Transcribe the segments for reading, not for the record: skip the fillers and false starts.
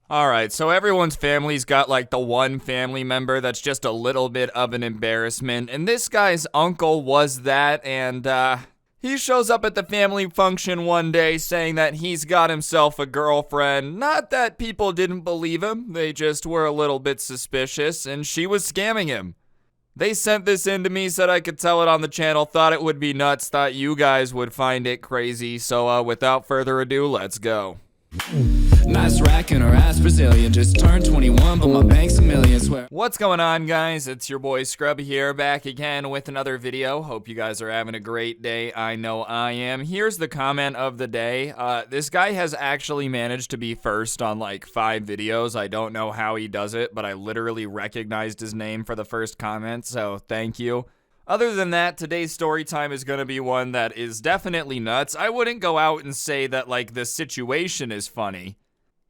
Alright, so everyone's family's got like the one family member that's just a little bit of an embarrassment, and this guy's uncle was that, and he shows up at the family function one day saying that he's got himself a girlfriend. Not that people didn't believe him, they just were a little bit suspicious, and she was scamming him. They sent this in to me, said I could tell it on the channel, thought it would be nuts, thought you guys would find it crazy, so without further ado, let's go. Nice rack and her ass Brazilian. Just turned 21, but my bank's a million. Swear. What's going on, guys? It's your boy Scrub here, back again with another video. Hope you guys are having a great day. I know I am. Here's the comment of the day. This guy has actually managed to be first on like 5 videos. I don't know how he does it, but I literally recognized his name for the first comment, so thank you. Other than that, today's story time is going to be one that is definitely nuts. I wouldn't go out and say that, like, the situation is funny,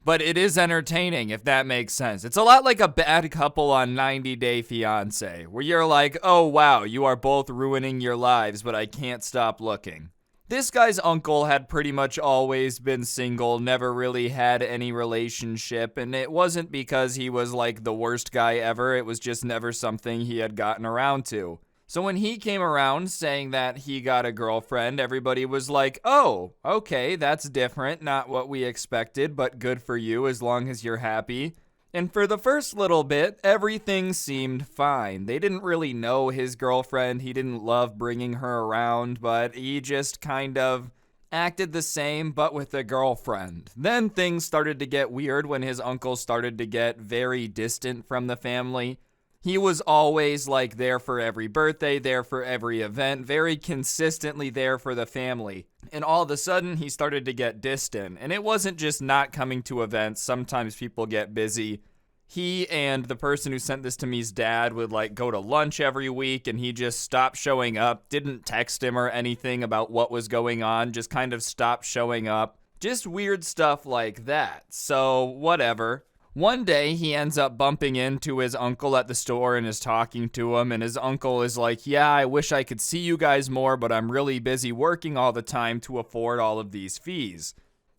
but it is entertaining, if that makes sense. It's a lot like a bad couple on 90 Day Fiancé, where you're like, oh wow, you are both ruining your lives, but I can't stop looking. This guy's uncle had pretty much always been single, never really had any relationship, and it wasn't because he was like the worst guy ever, it was just never something he had gotten around to. So when he came around saying that he got a girlfriend, everybody was like, oh, okay, that's different, not what we expected, but good for you as long as you're happy. And for the first little bit, everything seemed fine. They didn't really know his girlfriend, he didn't love bringing her around, but he just kind of acted the same, but with a girlfriend. Then things started to get weird when his uncle started to get very distant from the family. He was always like there for every birthday, there for every event, very consistently there for the family. And all of a sudden, he started to get distant. And it wasn't just not coming to events. Sometimes people get busy. He and the person who sent this to me's dad would like go to lunch every week, and he just stopped showing up, didn't text him or anything about what was going on, just kind of stopped showing up. Just weird stuff like that. So, whatever. One day, he ends up bumping into his uncle at the store and is talking to him, and his uncle is like, yeah, I wish I could see you guys more, but I'm really busy working all the time to afford all of these fees.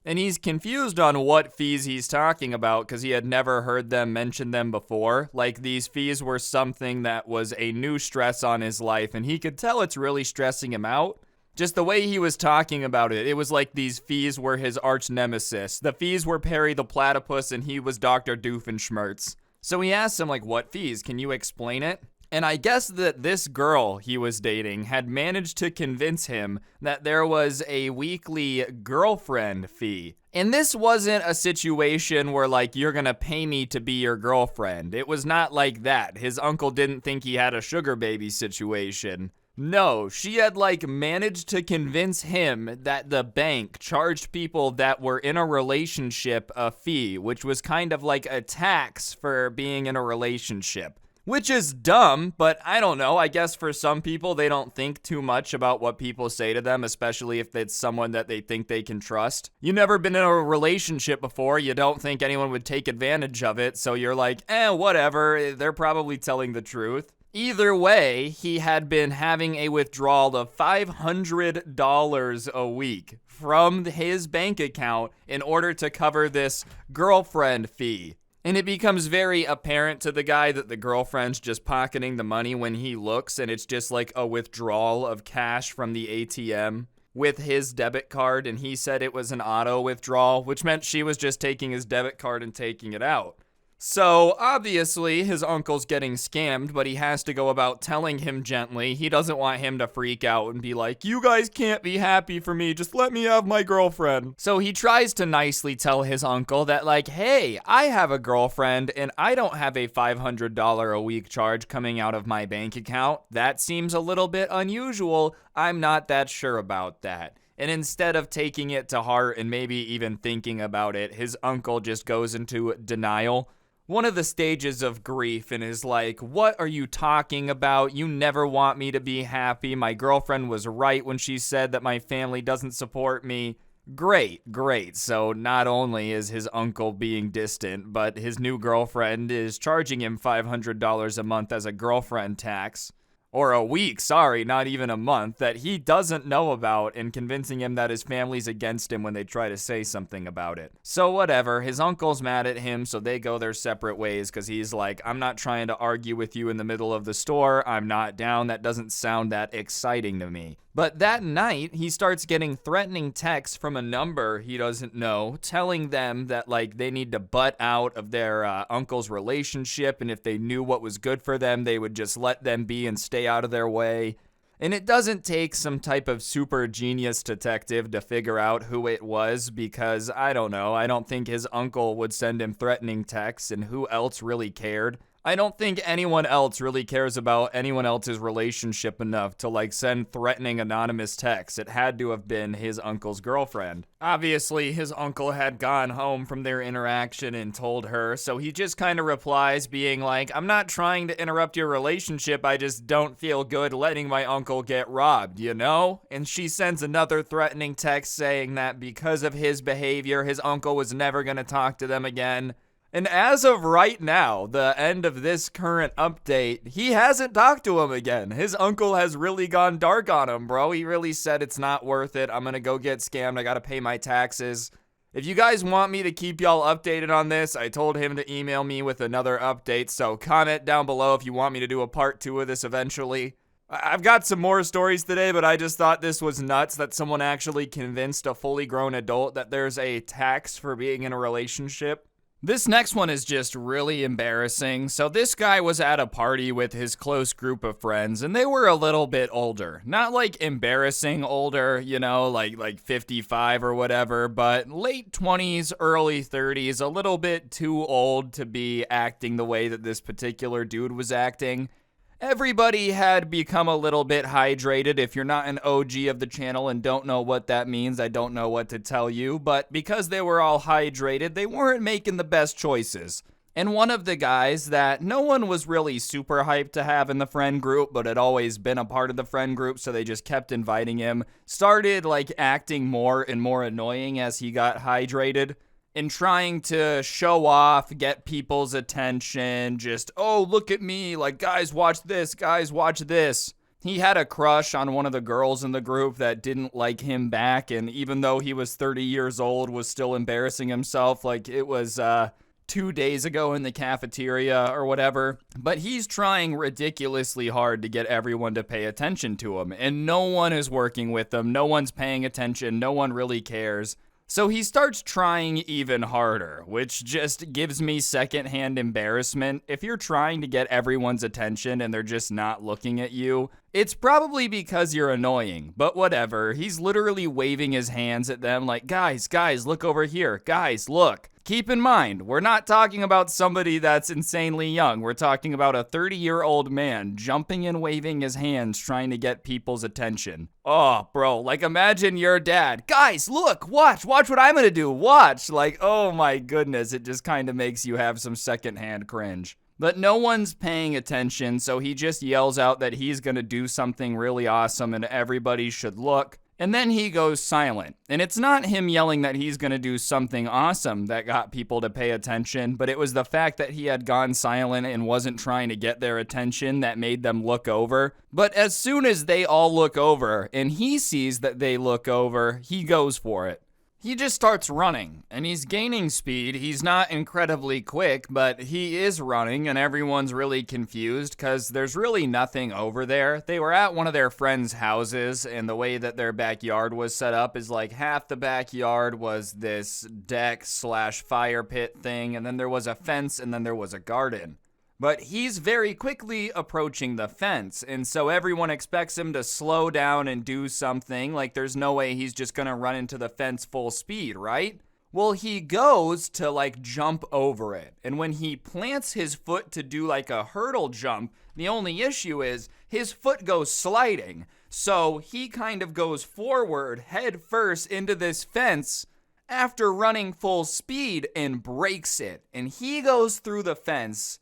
And he's confused on what fees he's talking about because he had never heard them mention them before. Like, these fees were something that was a new stress on his life, and he could tell it's really stressing him out. Just the way he was talking about it, it was like these fees were his arch nemesis. The fees were Perry the Platypus and he was Dr. Doofenshmirtz. So he asked him, like, what fees? Can you explain it? And I guess that this girl he was dating had managed to convince him that there was a weekly girlfriend fee. And this wasn't a situation where, like, you're gonna pay me to be your girlfriend. It was not like that. His uncle didn't think he had a sugar baby situation. No, she had like managed to convince him that the bank charged people that were in a relationship a fee, which was kind of like a tax for being in a relationship. Which is dumb, but I don't know, I guess for some people they don't think too much about what people say to them, especially if it's someone that they think they can trust. You've never been in a relationship before, you don't think anyone would take advantage of it, so you're like, whatever, they're probably telling the truth. Either way, he had been having a withdrawal of $500 a week from his bank account in order to cover this girlfriend fee. And it becomes very apparent to the guy that the girlfriend's just pocketing the money when he looks, and it's just like a withdrawal of cash from the ATM with his debit card, and he said it was an auto withdrawal, which meant she was just taking his debit card and taking it out. So, obviously, his uncle's getting scammed, but he has to go about telling him gently. He doesn't want him to freak out and be like, you guys can't be happy for me, just let me have my girlfriend. So he tries to nicely tell his uncle that, like, hey, I have a girlfriend and I don't have a $500 a week charge coming out of my bank account. That seems a little bit unusual. I'm not that sure about that. And instead of taking it to heart and maybe even thinking about it, his uncle just goes into denial. One of the stages of grief and is like, what are you talking about? You never want me to be happy. My girlfriend was right when she said that my family doesn't support me. Great, great. So not only is his uncle being distant, but his new girlfriend is charging him $500 a month as a girlfriend tax. or a week, sorry, not even a month, that he doesn't know about and convincing him that his family's against him when they try to say something about it. So whatever, his uncle's mad at him, so they go their separate ways because he's like, I'm not trying to argue with you in the middle of the store. I'm not down. That doesn't sound that exciting to me. But that night, he starts getting threatening texts from a number he doesn't know, telling them that, like, they need to butt out of their uncle's relationship, and if they knew what was good for them, they would just let them be and stay out of their way. And it doesn't take some type of super genius detective to figure out who it was because, I don't know, I don't think his uncle would send him threatening texts, and who else really cared? I don't think anyone else really cares about anyone else's relationship enough to like send threatening anonymous texts. It had to have been his uncle's girlfriend. Obviously, his uncle had gone home from their interaction and told her, so he just kind of replies being like, I'm not trying to interrupt your relationship, I just don't feel good letting my uncle get robbed, you know? And she sends another threatening text saying that because of his behavior, his uncle was never gonna talk to them again. And as of right now, the end of this current update, he hasn't talked to him again. His uncle has really gone dark on him, bro. He really said it's not worth it. I'm gonna go get scammed. I gotta pay my taxes. If you guys want me to keep y'all updated on this, I told him to email me with another update, so comment down below if you want me to do a part 2 of this eventually. I've got some more stories today, but I just thought this was nuts that someone actually convinced a fully grown adult that there's a tax for being in a relationship. This next one is just really embarrassing. So this guy was at a party with his close group of friends, and they were a little bit older. Not like embarrassing older, you know, like 55 or whatever, but late 20s, early 30s, a little bit too old to be acting the way that this particular dude was acting. Everybody had become a little bit hydrated. If you're not an OG of the channel and don't know what that means, I don't know what to tell you. But because they were all hydrated, they weren't making the best choices. And one of the guys that no one was really super hyped to have in the friend group, but had always been a part of the friend group, so they just kept inviting him, started like acting more and more annoying as he got hydrated. And trying to show off, get people's attention, just, oh, look at me, like, guys, watch this, guys, watch this. He had a crush on one of the girls in the group that didn't like him back, and even though he was 30 years old, was still embarrassing himself like it was 2 days ago in the cafeteria or whatever. But he's trying ridiculously hard to get everyone to pay attention to him, and no one is working with him, no one's paying attention, no one really cares. So he starts trying even harder, which just gives me secondhand embarrassment. If you're trying to get everyone's attention and they're just not looking at you, it's probably because you're annoying, but whatever. He's literally waving his hands at them like, guys, look over here. Guys, look. Keep in mind, we're not talking about somebody that's insanely young. We're talking about a 30-year-old man jumping and waving his hands trying to get people's attention. Oh, bro, like imagine your dad. Guys, look, watch what I'm gonna do. Watch. Like, oh my goodness, it just kind of makes you have some secondhand cringe. But no one's paying attention, so he just yells out that he's gonna do something really awesome and everybody should look. And then he goes silent. And it's not him yelling that he's going to do something awesome that got people to pay attention, but it was the fact that he had gone silent and wasn't trying to get their attention that made them look over. But as soon as they all look over and he sees that they look over, he goes for it. He just starts running, and he's gaining speed. He's not incredibly quick, but he is running, and everyone's really confused because there's really nothing over there. They were at one of their friends' houses, and the way that their backyard was set up is like half the backyard was this deck/fire pit thing, and then there was a fence, and then there was a garden. But he's very quickly approaching the fence, and so everyone expects him to slow down and do something. Like, there's no way he's just gonna run into the fence full speed, right? Well, he goes to, like, jump over it, and when he plants his foot to do, like, a hurdle jump, the only issue is his foot goes sliding, so he kind of goes forward, head first into this fence, after running full speed, and breaks it, and he goes through the fence.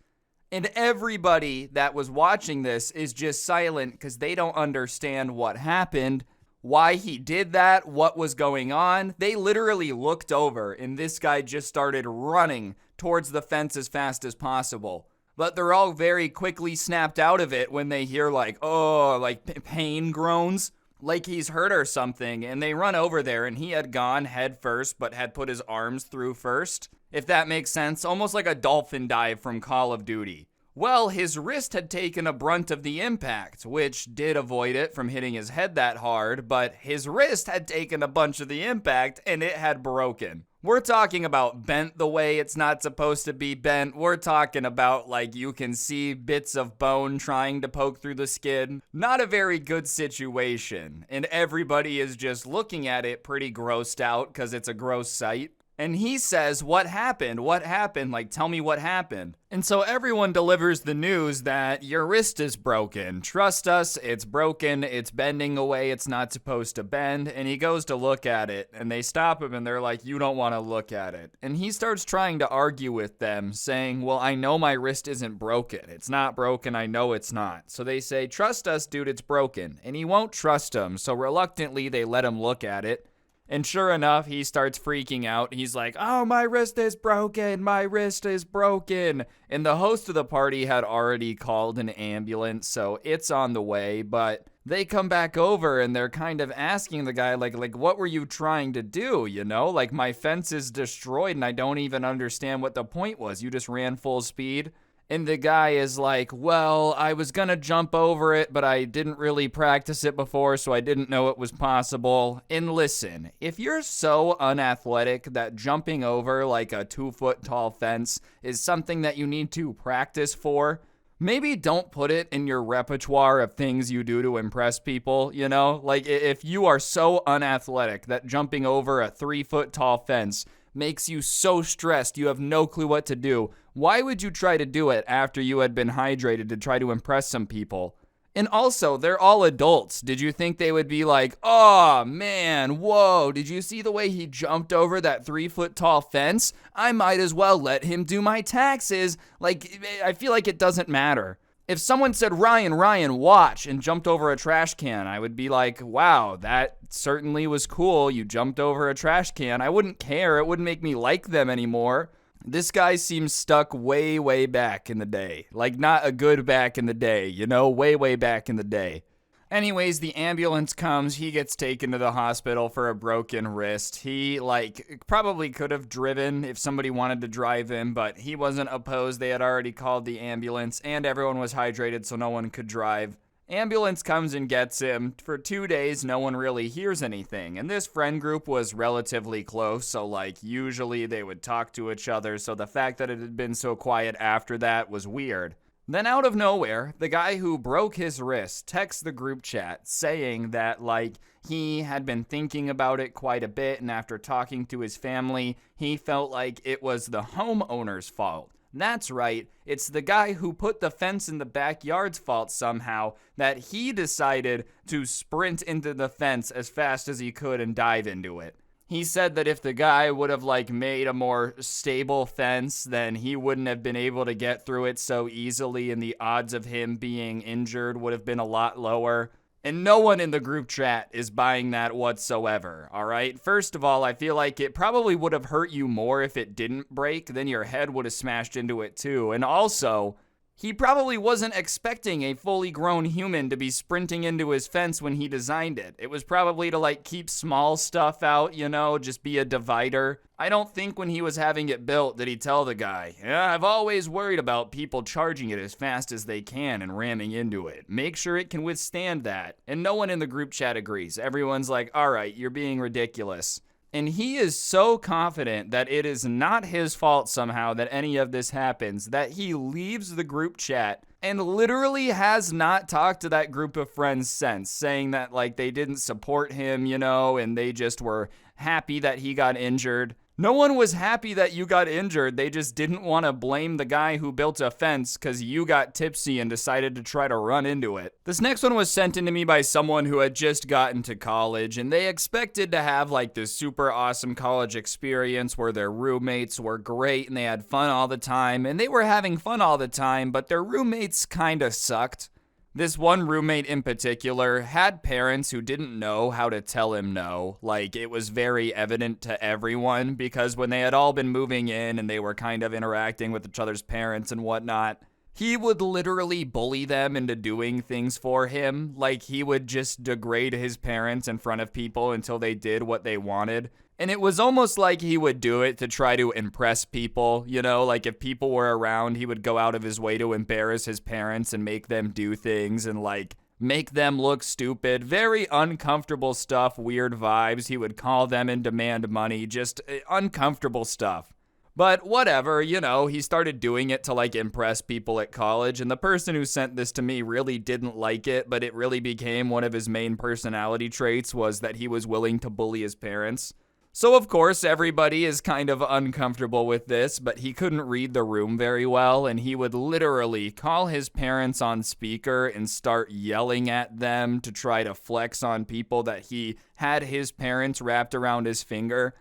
And everybody that was watching this is just silent because they don't understand what happened, why he did that, what was going on. They literally looked over and this guy just started running towards the fence as fast as possible. but they're all very quickly snapped out of it when they hear like, oh, like pain groans, like he's hurt or something, and they run over there, and he had gone head first but had put his arms through first, if that makes sense, almost like a dolphin dive from Call of Duty. Well, his wrist had taken a brunt of the impact, which did avoid it from hitting his head that hard, but his wrist had taken a bunch of the impact and it had broken. We're talking about bent the way it's not supposed to be bent. We're talking about like you can see bits of bone trying to poke through the skin. Not a very good situation. And everybody is just looking at it pretty grossed out because it's a gross sight. And he says, what happened? What happened? Like, tell me what happened. And so everyone delivers the news that your wrist is broken. Trust us, it's broken. It's bending away it's not supposed to bend. And he goes to look at it, and they stop him, and they're like, you don't want to look at it. And he starts trying to argue with them, saying, well, I know my wrist isn't broken. It's not broken. I know it's not. So they say, trust us, dude, it's broken. And he won't trust them. So reluctantly, they let him look at it. And sure enough, he starts freaking out. He's like, oh, my wrist is broken. My wrist is broken. And the host of the party had already called an ambulance, so it's on the way. But they come back over and they're kind of asking the guy, like, what were you trying to do? You know, like my fence is destroyed and I don't even understand what the point was. You just ran full speed. And the guy is like, well, I was going to jump over it, but I didn't really practice it before, so I didn't know it was possible. And listen, if you're so unathletic that jumping over like a 2-foot tall fence is something that you need to practice for, maybe don't put it in your repertoire of things you do to impress people, you know? Like, if you are so unathletic that jumping over a 3-foot tall fence makes you so stressed you have no clue what to do, why would you try to do it after you had been hydrated to try to impress some people? And also, they're all adults. Did you think they would be like, oh man, whoa, did you see the way he jumped over that 3-foot tall fence? I might as well let him do my taxes. Like, I feel like it doesn't matter. If someone said, Ryan, watch, and jumped over a trash can, I would be like, wow, that certainly was cool. You jumped over a trash can. I wouldn't care. It wouldn't make me like them anymore. This guy seems stuck way, way back in the day. Like, not a good back in the day, you know? Way, way back in the day. Anyways, the ambulance comes. He gets taken to the hospital for a broken wrist. He, probably could have driven if somebody wanted to drive him, but he wasn't opposed. They had already called the ambulance, and everyone was hydrated, so no one could drive. Ambulance comes and gets him. For 2 days, no one really hears anything. And this friend group was relatively close, so, usually they would talk to each other, so the fact that it had been so quiet after that was weird. Then out of nowhere, the guy who broke his wrist texts the group chat saying that, he had been thinking about it quite a bit, and after talking to his family, he felt like it was the homeowner's fault. That's right, it's the guy who put the fence in the backyard's fault somehow, that he decided to sprint into the fence as fast as he could and dive into it. He said that if the guy would have made a more stable fence, then he wouldn't have been able to get through it so easily, and the odds of him being injured would have been a lot lower. And no one in the group chat is buying that whatsoever, all right? First of all, I feel like it probably would have hurt you more if it didn't break, then your head would have smashed into it too. And also, he probably wasn't expecting a fully grown human to be sprinting into his fence when he designed it. It was probably to keep small stuff out, just be a divider. I don't think when he was having it built did he tell the guy, yeah, I've always worried about people charging it as fast as they can and ramming into it. Make sure it can withstand that. And no one in the group chat agrees. Everyone's like, all right, you're being ridiculous. And he is so confident that it is not his fault somehow that any of this happens, that he leaves the group chat and literally has not talked to that group of friends since, saying that they didn't support him, and they just were happy that he got injured. No one was happy that you got injured. They just didn't want to blame the guy who built a fence because you got tipsy and decided to try to run into it. This next one was sent in to me by someone who had just gotten to college, and they expected to have this super awesome college experience where their roommates were great and they had fun all the time, and they were having fun all the time, but their roommates kind of sucked. This one roommate in particular had parents who didn't know how to tell him no. It was very evident to everyone because when they had all been moving in and they were kind of interacting with each other's parents and whatnot, He would literally bully them into doing things for him. Like, he would just degrade his parents in front of people until they did what they wanted. And it was almost like he would do it to try to impress people, you know? Like, if people were around, he would go out of his way to embarrass his parents and make them do things and, like, make them look stupid. Very uncomfortable stuff, weird vibes. He would call them and demand money. Just uncomfortable stuff. But whatever, you know, he started doing it to, like, impress people at college, and the person who sent this to me really didn't like it, but it really became one of his main personality traits was that he was willing to bully his parents. So, of course, everybody is kind of uncomfortable with this, but he couldn't read the room very well, and he would literally call his parents on speaker and start yelling at them to try to flex on people that he had his parents wrapped around his finger.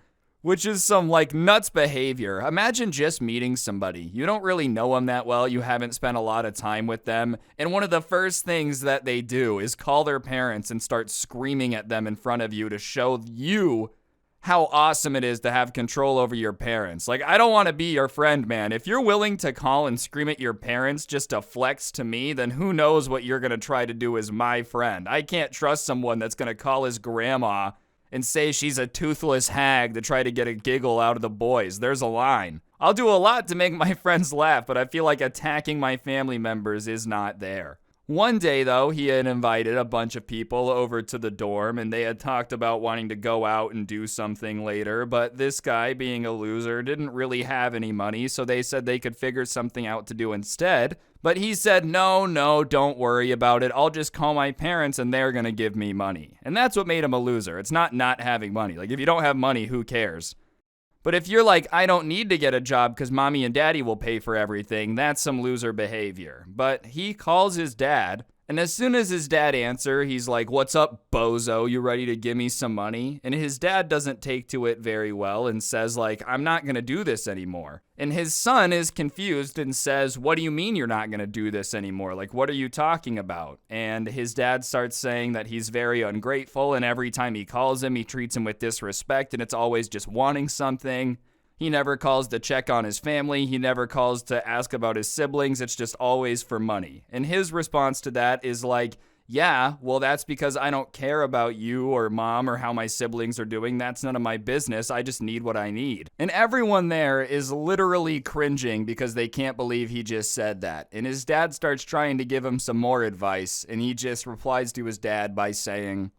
Which is some, like, nuts behavior. Imagine just meeting somebody. You don't really know them that well. You haven't spent a lot of time with them. And one of the first things that they do is call their parents and start screaming at them in front of you to show you how awesome it is to have control over your parents. Like, I don't want to be your friend, man. If you're willing to call and scream at your parents just to flex to me, then who knows what you're going to try to do as my friend. I can't trust someone that's going to call his grandma and say she's a toothless hag to try to get a giggle out of the boys. There's a line. I'll do a lot to make my friends laugh, but I feel like attacking my family members is not there. One day, though, he had invited a bunch of people over to the dorm, and they had talked about wanting to go out and do something later, but this guy, being a loser, didn't really have any money, so they said they could figure something out to do instead. But he said, no, don't worry about it. I'll just call my parents and they're going to give me money. And that's what made him a loser. It's not having money. Like, if you don't have money, who cares? But if you're like, I don't need to get a job because mommy and daddy will pay for everything, that's some loser behavior. But he calls his dad, and as soon as his dad answers, he's like, what's up, bozo? You ready to give me some money? And his dad doesn't take to it very well and says, like, I'm not going to do this anymore. And his son is confused and says, what do you mean you're not going to do this anymore? Like, what are you talking about? And his dad starts saying that he's very ungrateful, and every time he calls him, he treats him with disrespect, and it's always just wanting something. He never calls to check on his family. He never calls to ask about his siblings. It's just always for money. And his response to that is like, yeah, well, that's because I don't care about you or mom or how my siblings are doing. That's none of my business. I just need what I need. And everyone there is literally cringing because they can't believe he just said that. And his dad starts trying to give him some more advice, and he just replies to his dad by saying,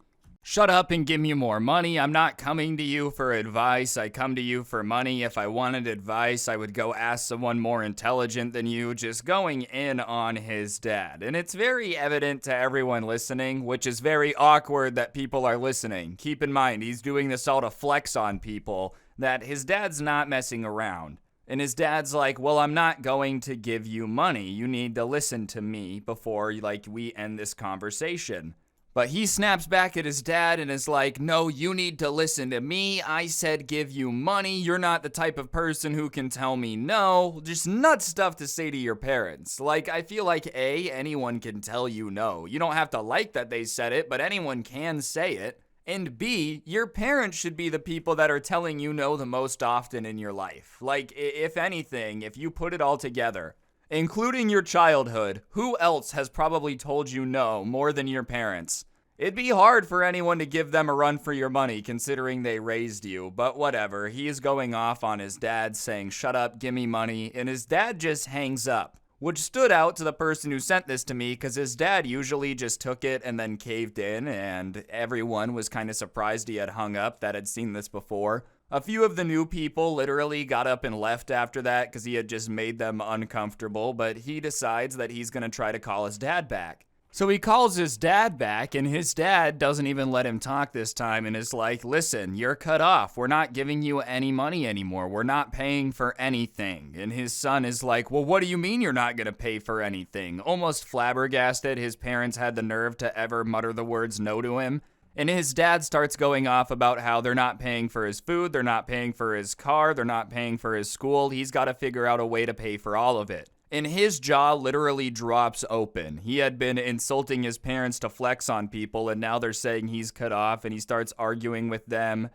shut up and give me more money. I'm not coming to you for advice. I come to you for money. If I wanted advice, I would go ask someone more intelligent than you. Just going in on his dad. And it's very evident to everyone listening, which is very awkward that people are listening. Keep in mind, he's doing this all to flex on people, that his dad's not messing around. And his dad's like, well, I'm not going to give you money. You need to listen to me before, like, we end this conversation. But he snaps back at his dad and is like, no, you need to listen to me. I said give you money. You're not the type of person who can tell me no. Just nuts stuff to say to your parents. Like, I feel like A, anyone can tell you no. You don't have to like that they said it, but anyone can say it. And B, your parents should be the people that are telling you no the most often in your life. Like, if anything, if you put it all together, including your childhood, who else has probably told you no more than your parents? It'd be hard for anyone to give them a run for your money considering they raised you, but whatever. He is going off on his dad saying, shut up, give me money, and his dad just hangs up, which stood out to the person who sent this to me because his dad usually just took it and then caved in, and everyone was kind of surprised he had hung up that had seen this before. A few of the new people literally got up and left after that because he had just made them uncomfortable, but he decides that he's going to try to call his dad back. So he calls his dad back, and his dad doesn't even let him talk this time and is like, listen, you're cut off. We're not giving you any money anymore. We're not paying for anything. And his son is like, well, what do you mean you're not going to pay for anything? Almost flabbergasted his parents had the nerve to ever mutter the words no to him. And his dad starts going off about how they're not paying for his food, they're not paying for his car, they're not paying for his school. He's got to figure out a way to pay for all of it. And his jaw literally drops open. He had been insulting his parents to flex on people, and now they're saying he's cut off, and he starts arguing with them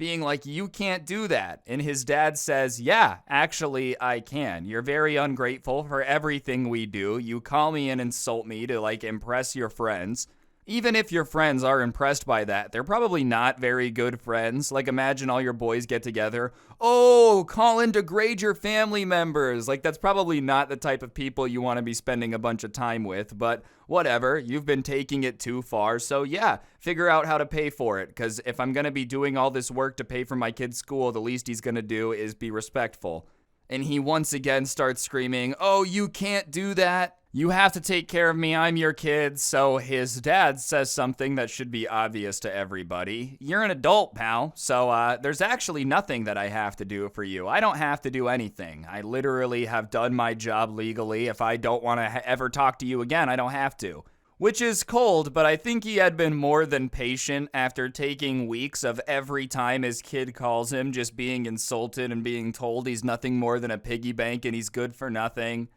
being like, you can't do that. And his dad says, yeah, actually, I can. You're very ungrateful for everything we do. You call me and insult me to like impress your friends. Even if your friends are impressed by that, they're probably not very good friends. Like, imagine all your boys get together. Oh, Colin, degrade your family members. Like, that's probably not the type of people you want to be spending a bunch of time with. But whatever, you've been taking it too far. So yeah, figure out how to pay for it. Because if I'm going to be doing all this work to pay for my kid's school, the least he's going to do is be respectful. And he once again starts screaming, oh, you can't do that. You have to take care of me, I'm your kid. So his dad says something that should be obvious to everybody. You're an adult, pal, so there's actually nothing that I have to do for you. I don't have to do anything. I literally have done my job legally. If I don't want to ever talk to you again, I don't have to. Which is cold, but I think he had been more than patient after taking weeks of every time his kid calls him just being insulted and being told he's nothing more than a piggy bank and he's good for nothing.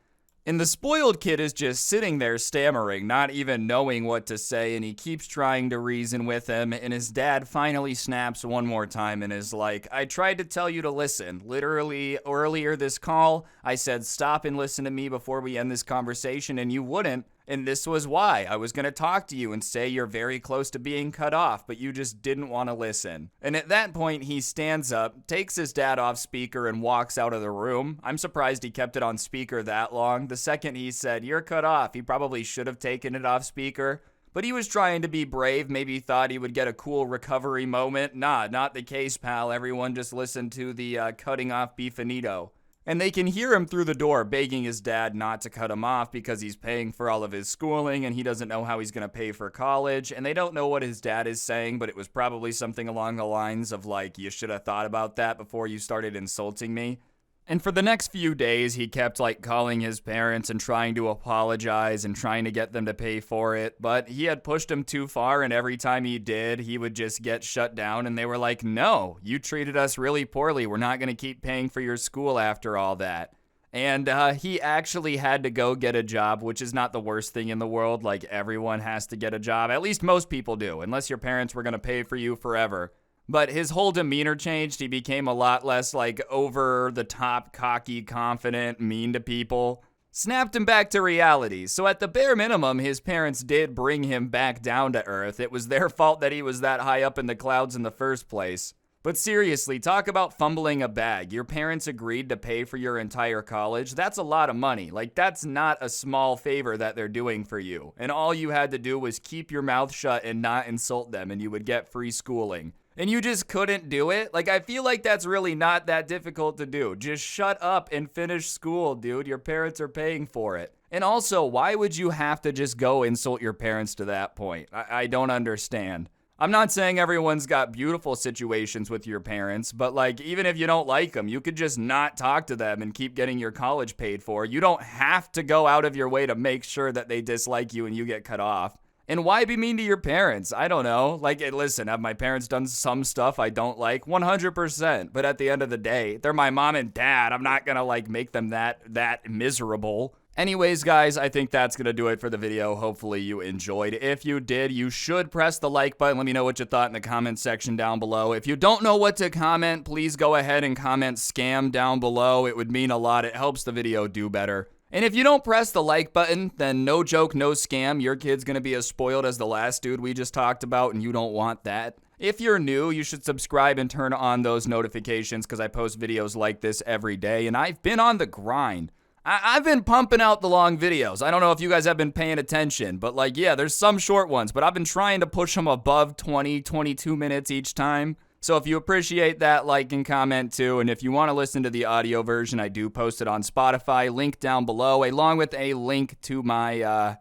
And the spoiled kid is just sitting there stammering, not even knowing what to say, and he keeps trying to reason with him, and his dad finally snaps one more time and is like, I tried to tell you to listen. Literally, earlier this call, I said stop and listen to me before we end this conversation, and you wouldn't. And this was why. I was going to talk to you and say you're very close to being cut off, but you just didn't want to listen. And at that point, he stands up, takes his dad off speaker, and walks out of the room. I'm surprised he kept it on speaker that long. The second he said, you're cut off, he probably should have taken it off speaker. But he was trying to be brave, maybe thought he would get a cool recovery moment. Nah, not the case, pal. Everyone just listened to the cutting off beefinito. And they can hear him through the door begging his dad not to cut him off because he's paying for all of his schooling and he doesn't know how he's going to pay for college. And they don't know what his dad is saying, but it was probably something along the lines of like, you should have thought about that before you started insulting me. And for the next few days, he kept like calling his parents and trying to apologize and trying to get them to pay for it. But he had pushed him too far, and every time he did, he would just get shut down. And they were like, no, you treated us really poorly. We're not going to keep paying for your school after all that. And he actually had to go get a job, which is not the worst thing in the world. Like, everyone has to get a job. At least most people do, unless your parents were going to pay for you forever. But his whole demeanor changed. He became a lot less like over the top, cocky, confident, mean to people. Snapped him back to reality. So at the bare minimum, his parents did bring him back down to earth. It was their fault that he was that high up in the clouds in the first place. But seriously, talk about fumbling a bag. Your parents agreed to pay for your entire college. That's a lot of money. Like, that's not a small favor that they're doing for you. And all you had to do was keep your mouth shut and not insult them, and you would get free schooling. And you just couldn't do it? Like, I feel like that's really not that difficult to do. Just shut up and finish school, dude. Your parents are paying for it. And also, why would you have to just go insult your parents to that point? I don't understand. I'm not saying everyone's got beautiful situations with your parents, but like, even if you don't like them, you could just not talk to them and keep getting your college paid for. You don't have to go out of your way to make sure that they dislike you and you get cut off. And why be mean to your parents? I don't know. Like, listen, have my parents done some stuff I don't like? 100%. But at the end of the day, they're my mom and dad. I'm not gonna like make them that miserable. Anyways, guys, I think that's gonna do it for the video. Hopefully you enjoyed. If you did, you should press the like button. Let me know what you thought in the comment section down below. If you don't know what to comment, please go ahead and comment scam down below. It would mean a lot. It helps the video do better. And if you don't press the like button, then no joke, no scam, your kid's gonna be as spoiled as the last dude we just talked about, and you don't want that. If you're new, you should subscribe and turn on those notifications because I post videos like this every day, and I've been on the grind. I've been pumping out the long videos. I don't know if you guys have been paying attention, but like, yeah, there's some short ones, but I've been trying to push them above 20, 22 minutes each time. So if you appreciate that, like and comment too. And if you want to listen to the audio version, I do post it on Spotify. Link down below, along with a link to my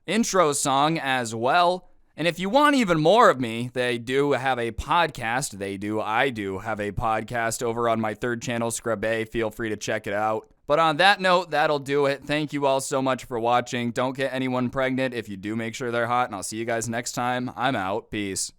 intro song as well. And if you want even more of me, they do have a podcast. I do have a podcast over on my third channel, Scrub A. Feel free to check it out. But on that note, that'll do it. Thank you all so much for watching. Don't get anyone pregnant. If you do, make sure they're hot. And I'll see you guys next time. I'm out. Peace.